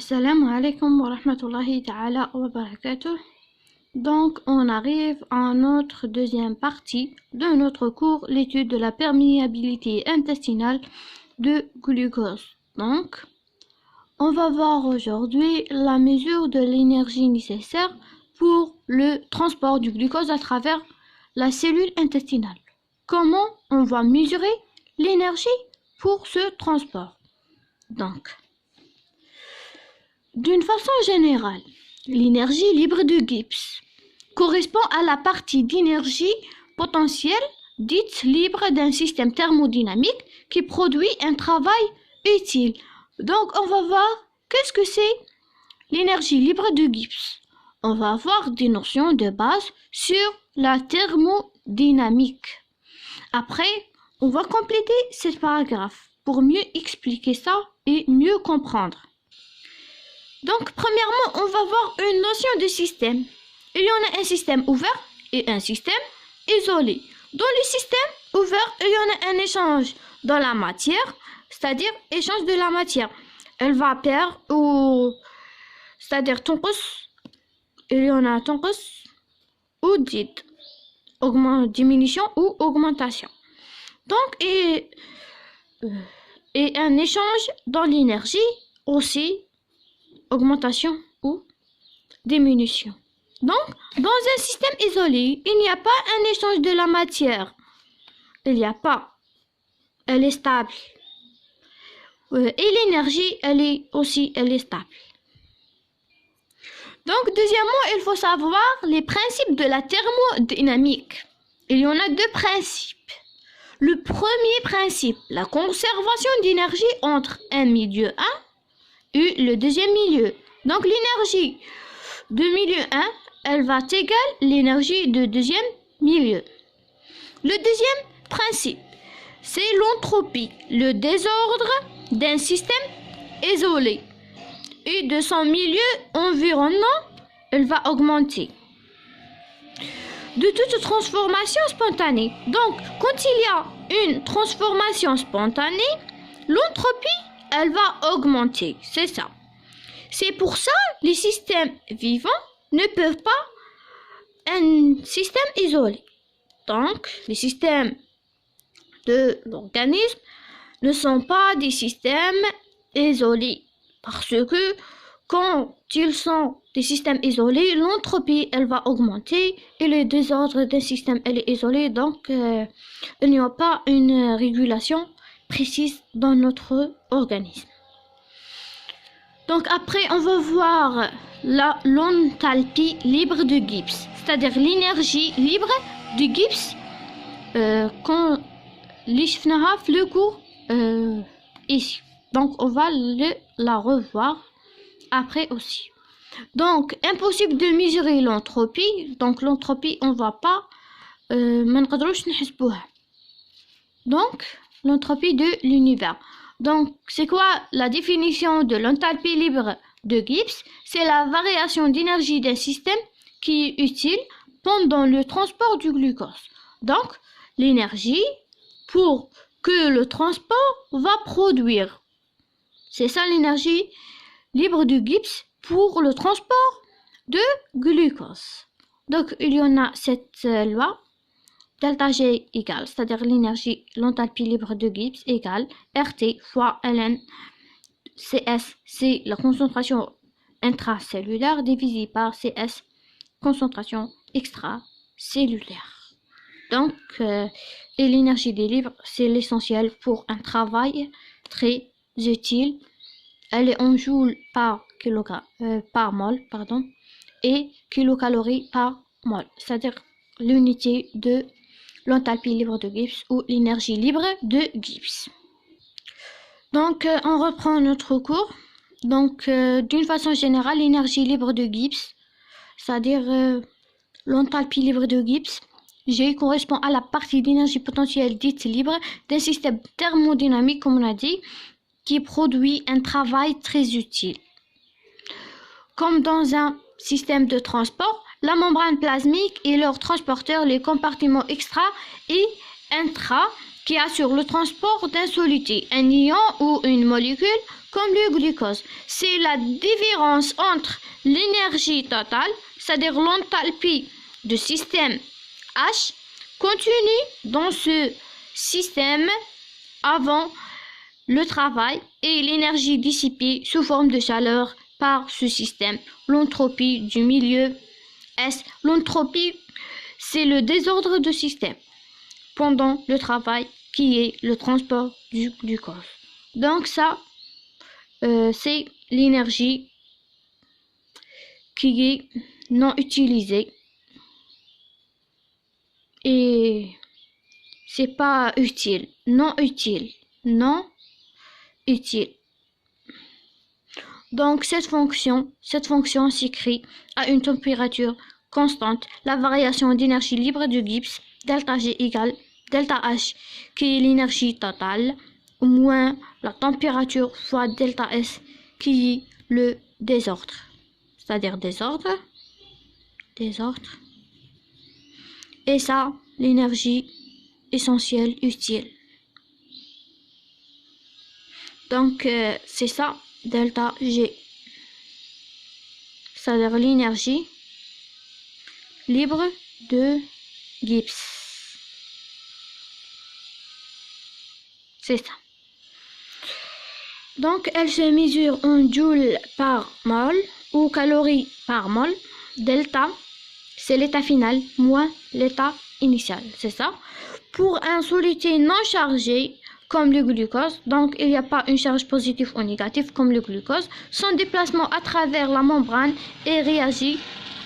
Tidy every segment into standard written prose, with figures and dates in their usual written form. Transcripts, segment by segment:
Assalamu alaikum wa rahmatullahi ta'ala wa barakatuh. Donc, on arrive à notre deuxième partie de notre cours, l'étude de la perméabilité intestinale de glucose. Donc, on va voir aujourd'hui la mesure de l'énergie nécessaire pour le transport du glucose à travers la cellule intestinale. Comment on va mesurer l'énergie pour ce transport? Donc, d'une façon générale, l'énergie libre de Gibbs correspond à la partie d'énergie potentielle dite libre d'un système thermodynamique qui produit un travail utile. Donc, on va voir qu'est-ce que c'est l'énergie libre de Gibbs. On va avoir des notions de base sur la thermodynamique. Après, on va compléter ce paragraphe pour mieux expliquer ça et mieux comprendre. Donc, premièrement, on va voir une notion de système. Il y en a un système ouvert et un système isolé. Dans le système ouvert, il y en a un échange dans la matière, c'est-à-dire échange de la matière. Elle va perdre ou c'est-à-dire il y en a تنقص ou تزيد, diminution ou augmentation. Donc, et un échange dans l'énergie aussi, augmentation ou diminution. Donc, dans un système isolé, il n'y a pas un échange de la matière. Il n'y a pas. Elle est stable. Et l'énergie, elle est stable. Donc, deuxièmement, il faut savoir les principes de la thermodynamique. Il y en a deux principes. Le premier principe, la conservation d'énergie entre un milieu 1 et le deuxième milieu. Donc, l'énergie de milieu 1, elle va égaler l'énergie de deuxième milieu. Le deuxième principe, c'est l'entropie, le désordre d'un système isolé. Et de son milieu environnant, elle va augmenter. De toute transformation spontanée. Donc, quand il y a une transformation spontanée, l'entropie, elle va augmenter. C'est ça. C'est pour ça que les systèmes vivants ne peuvent pas un système isolé. Donc, les systèmes de l'organisme ne sont pas des systèmes isolés. Parce que quand ils sont des systèmes isolés, l'entropie, elle va augmenter et le désordre d'un système, elle est isolé. Donc, il n'y a pas une régulation précise dans notre organisme. Donc, après, on va voir l'enthalpie libre de Gibbs, c'est-à-dire l'énergie libre de Gibbs quand le cours ici. Donc, on va la revoir après aussi. Donc, impossible de mesurer l'entropie. Donc, l'entropie, on ne va pas donc, l'entropie de l'univers. Donc, c'est quoi la définition de l'enthalpie libre de Gibbs? C'est la variation d'énergie d'un système qui est utile pendant le transport du glucose. Donc, l'énergie pour que le transport va produire. C'est ça l'énergie libre de Gibbs pour le transport de glucose. Donc, il y en a cette loi. Delta G égale, c'est-à-dire l'énergie, l'enthalpie libre de Gibbs égale RT fois ln CS, c'est la concentration intracellulaire divisée par CS, concentration extracellulaire. Donc, et l'énergie des libres, c'est l'essentiel pour un travail très utile. Elle est en joules par mol, et kilocalories par mol, c'est-à-dire l'unité de l'enthalpie libre de Gibbs ou l'énergie libre de Gibbs. Donc, on reprend notre cours. Donc, d'une façon générale, l'énergie libre de Gibbs, c'est-à-dire l'enthalpie libre de Gibbs, G correspond à la partie d'énergie potentielle dite libre d'un système thermodynamique, comme on a dit, qui produit un travail très utile. Comme dans un système de transport, la membrane plasmique et leurs transporteurs, les compartiments extra et intra, qui assure le transport d'un solide, un ion ou une molécule comme le glucose. C'est la différence entre l'énergie totale, c'est-à-dire l'enthalpie du système H, contenue dans ce système avant le travail, et l'énergie dissipée sous forme de chaleur par ce système, l'entropie du milieu S. L'entropie, c'est le désordre du système pendant le travail qui est le transport du glucose. Donc ça, c'est l'énergie qui est non utilisée et c'est pas utile, non utile, non utile. Donc cette fonction s'écrit à une température constante. La variation d'énergie libre de Gibbs, delta G égale delta H, qui est l'énergie totale, moins la température fois delta S, qui est le désordre. C'est-à-dire désordre. Et ça, l'énergie essentielle utile. Donc, c'est ça, delta G. C'est-à-dire l'énergie libre de Gibbs. C'est ça. Donc, elle se mesure en joules par mol ou calories par mol. Delta, c'est l'état final, moins l'état initial. C'est ça. Pour un solide non chargé, comme le glucose, donc il n'y a pas une charge positive ou négative comme le glucose, son déplacement à travers la membrane est réagi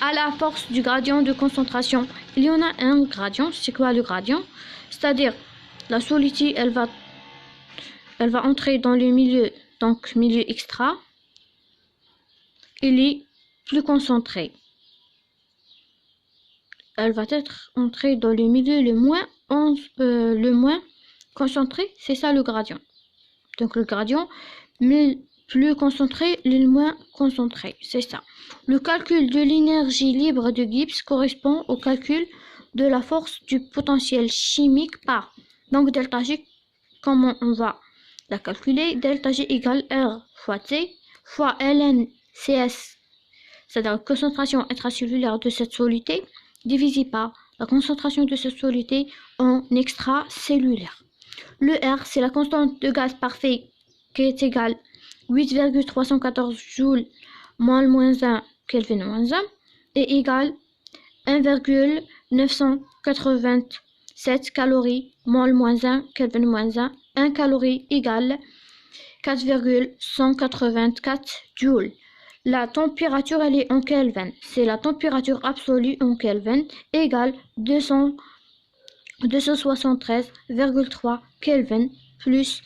à la force du gradient de concentration. Il y en a un gradient. C'est quoi le gradient? C'est-à-dire la solide, elle va entrer dans le milieu, donc milieu extra. Il est plus concentré. Elle va être entrée dans le milieu le moins concentré, c'est ça le gradient. Donc le gradient, plus concentré, le moins concentré, c'est ça. Le calcul de l'énergie libre de Gibbs correspond au calcul de la force du potentiel chimique par. Donc delta G, comment on va la calculer? Delta G égale R fois T fois ln CS, c'est-à-dire la concentration intracellulaire de cette soluté, divisé par la concentration de cette soluté en extracellulaire. Le R, c'est la constante de gaz parfait qui est égale 8,314 joules moins 1 Kelvin moins 1 et égale 1,987 calories mol moins 1 Kelvin moins 1. 1 calorie égale 4,184 joules. La température, elle est en Kelvin. C'est la température absolue en Kelvin égale 273,3 Kelvin plus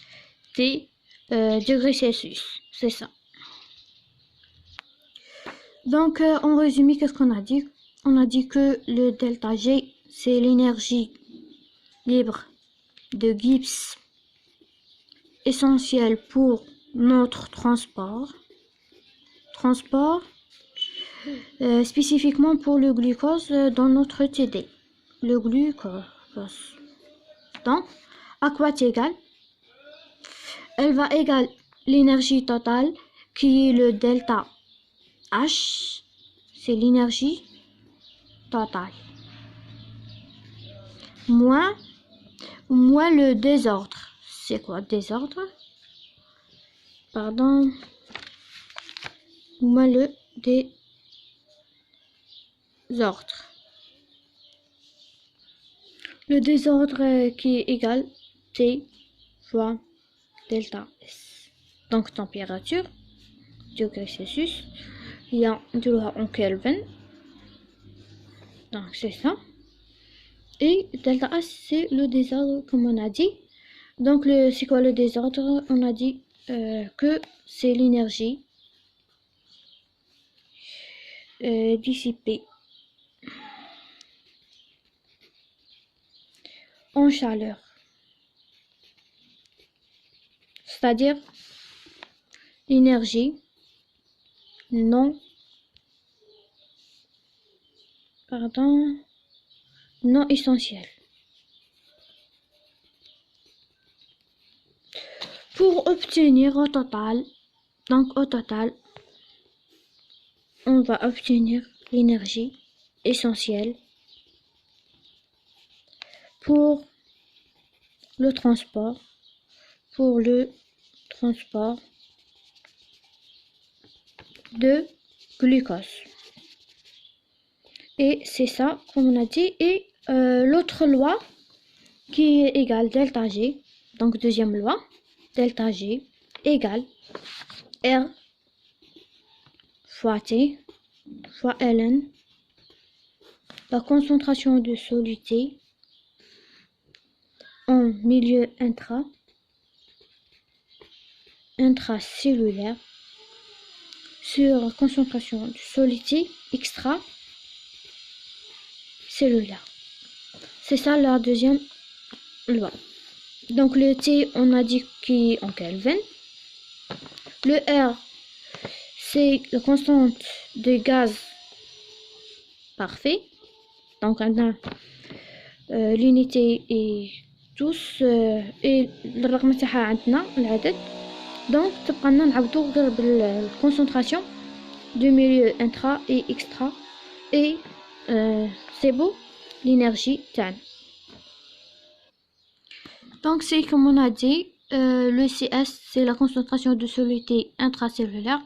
T degrés Celsius. C'est ça. Donc, en résumé, qu'est-ce qu'on a dit? On a dit que le delta G, c'est l'énergie libre de Gibbs essentielle pour notre transport. Spécifiquement pour le glucose dans notre TD. Le glucose. Donc, à quoi est égal? Elle va égaler l'énergie totale qui est le delta H. C'est l'énergie totale. Moins le désordre. C'est quoi désordre? Pardon. Moins le désordre. Le désordre qui est égal T fois delta S. Donc température, degrés Celsius, il y a de loi en Kelvin. Donc c'est ça. Et delta S, c'est le désordre comme on a dit. Donc c'est quoi le désordre? On a dit que c'est l'énergie dissipée en chaleur. C'est-à-dire l'énergie non essentielle. pour obtenir au total, on va obtenir l'énergie essentielle pour le transport, de glucose. Et c'est ça, comme on a dit. Et l'autre loi qui est égale delta G, donc deuxième loi, delta G égale R fois T fois ln, la concentration de soluté en milieu intracellulaire sur la concentration de soluté extracellulaire. C'est ça la deuxième loi. Donc le T, on a dit qui est en Kelvin. Le R, c'est la constante de gaz parfait. Donc l'unité est tous et الرقم تاعها عندنا العدد. Donc تبقى لنا نعوضو غير بالconcentration de milieu intra et extra et c'est beau l'énergie تاعنا. Donc c'est comme on a dit, le CS c'est la concentration de soluté intracellulaire,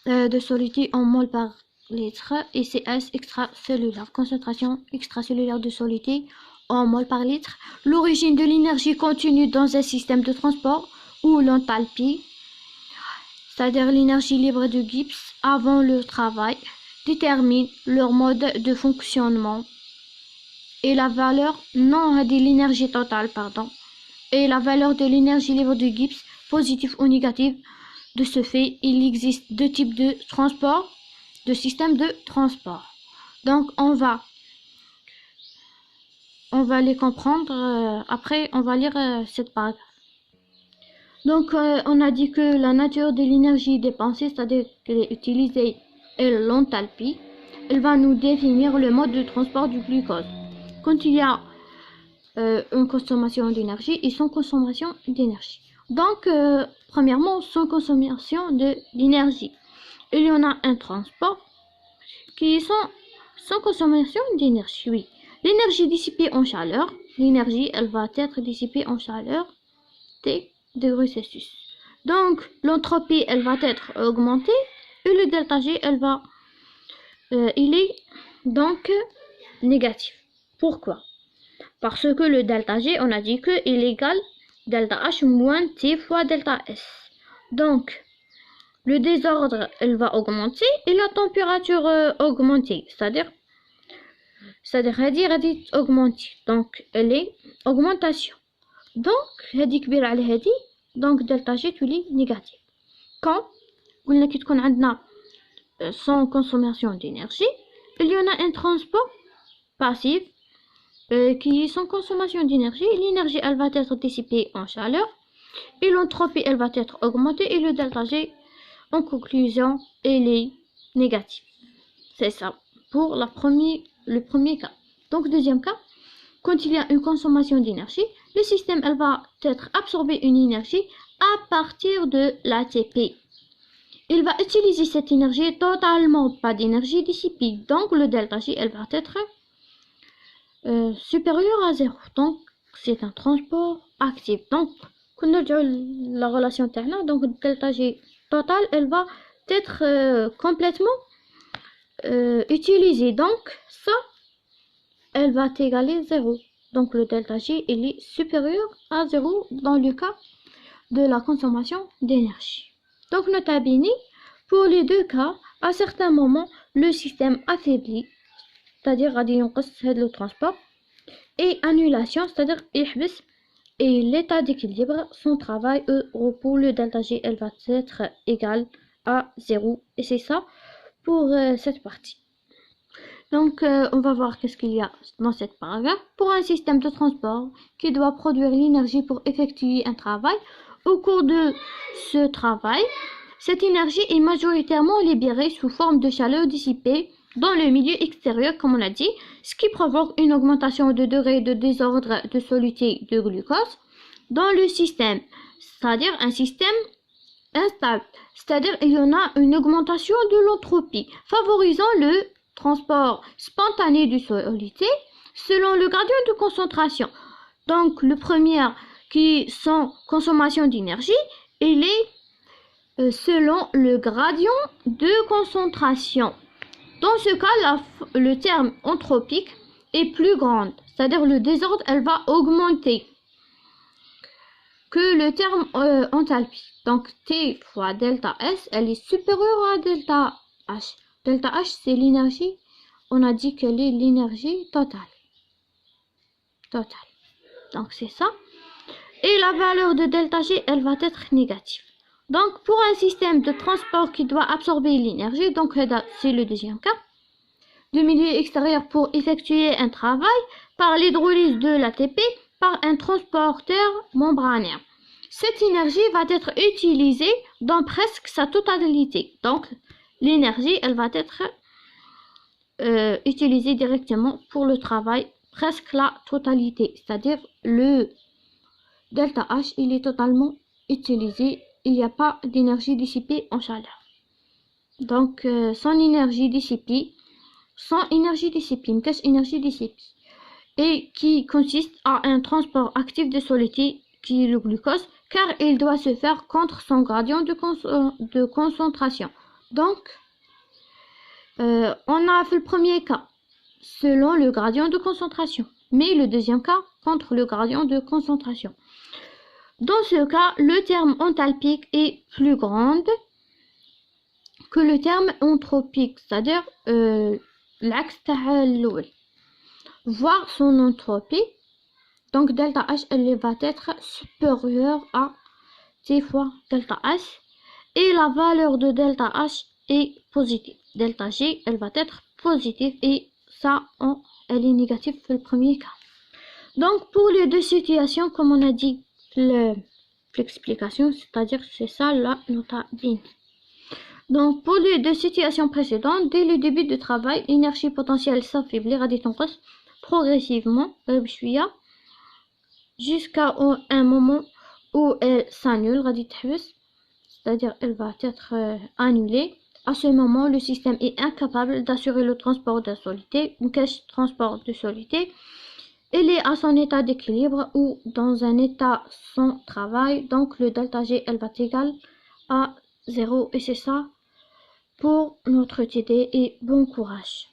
de soluté en mol par litre, et CS extracellulaire, concentration extracellulaire de soluté en mol par litre. L'origine de l'énergie contenue dans un système de transport ou l'enthalpie, c'est-à-dire l'énergie libre de Gibbs avant le travail, détermine leur mode de fonctionnement et la valeur non de l'énergie totale, et la valeur de l'énergie libre de Gibbs, positive ou négative. De ce fait, il existe deux types de transport, de systèmes de transport. Donc, on va les comprendre. Après, on va lire cette paragraphe. Donc, on a dit que la nature de l'énergie dépensée, c'est-à-dire qu'elle est utilisée, et l'enthalpie, elle va nous définir le mode de transport du glucose. Quand il y a une consommation d'énergie et sans consommation d'énergie. Donc, premièrement, sans consommation de l'énergie. Il y en a un transport qui sont sans consommation d'énergie. Oui. L'énergie dissipée en chaleur, elle va être dissipée en chaleur T degrés Celsius. Donc, l'entropie, elle va être augmentée et le delta G, il est donc négatif. Pourquoi? Parce que le delta G, on a dit qu'il est égal delta H moins T fois delta S. Donc, le désordre, elle va augmenter et la température augmenter. C'est-à-dire, augmenter. Donc, elle est augmentation. Donc, donc delta G, tu lis négatif. Quand on a sans consommation d'énergie, il y en a un transport passif qui est sans consommation d'énergie. L'énergie, elle va être dissipée en chaleur et l'entropie, elle va être augmentée et le delta G, en conclusion, elle est négative. C'est ça pour le premier cas. Donc, deuxième cas, quand il y a une consommation d'énergie, le système, elle va être absorber une énergie à partir de l'ATP. Il va utiliser cette énergie totalement, pas d'énergie dissipée. Donc, le delta G, elle va être supérieur à 0. Donc, c'est un transport actif. Donc, quand on a la relation ternaire, donc delta G total, elle va être complètement utilisée. Donc, ça, elle va égaler 0. Donc, le delta G, il est supérieur à 0 dans le cas de la consommation d'énergie. Donc, nota bene, pour les deux cas, à certains moments, le système affaiblit, c'est-à-dire le transport, et annulation, c'est-à-dire et l'état d'équilibre, son travail repos, le delta G, elle va être égale à 0. Et c'est ça pour cette partie. Donc, on va voir qu'est-ce qu'il y a dans cette paragraphe. Pour un système de transport qui doit produire l'énergie pour effectuer un travail, au cours de ce travail, cette énergie est majoritairement libérée sous forme de chaleur dissipée dans le milieu extérieur, comme on l'a dit, ce qui provoque une augmentation de degré de désordre de soluté de glucose dans le système, c'est-à-dire un système instable, c'est-à-dire il y en a une augmentation de l'entropie, favorisant le transport spontané du solide selon le gradient de concentration. Donc le premier qui sont consommation d'énergie, il est selon le gradient de concentration. Dans ce cas, le terme entropique est plus grande, c'est-à-dire le désordre, elle va augmenter que le terme enthalpie. Donc T fois delta S, elle est supérieure à delta H. Delta H, c'est l'énergie. On a dit qu'elle est l'énergie totale. Donc c'est ça. Et la valeur de delta G, elle va être négative. Donc pour un système de transport qui doit absorber l'énergie, donc c'est le deuxième cas, de milieu extérieur pour effectuer un travail par l'hydrolyse de l'ATP par un transporteur membranaire. Cette énergie va être utilisée dans presque sa totalité. Donc l'énergie, elle va être utilisée directement pour le travail, presque la totalité. C'est-à-dire le delta H, il est totalement utilisé. Il n'y a pas d'énergie dissipée en chaleur. Donc sans énergie dissipée, et qui consiste à un transport actif de solide qui est le glucose, car il doit se faire contre son gradient de concentration. Donc on a fait le premier cas selon le gradient de concentration, mais le deuxième cas contre le gradient de concentration. Dans ce cas, le terme enthalpique est plus grand que le terme entropique, c'est-à-dire l'axe تاع voir son entropie. Donc delta H, elle va être supérieure à T fois delta H, et la valeur de delta H est positive. Delta G, elle va être positive, et ça, elle est négative pour le premier cas. Donc pour les deux situations, comme on a dit l'explication, c'est-à-dire c'est ça la nota bin. Donc pour les deux situations précédentes, dès le début du travail, l'énergie potentielle s'affaiblit progressivement jusqu'à un moment où elle s'annule, c'est-à-dire elle va être annulée. À ce moment, le système est incapable d'assurer le transport de solidité, il est à son état d'équilibre ou dans un état sans travail. Donc le delta G, elle va être égal à 0, et c'est ça pour notre TD, et bon courage.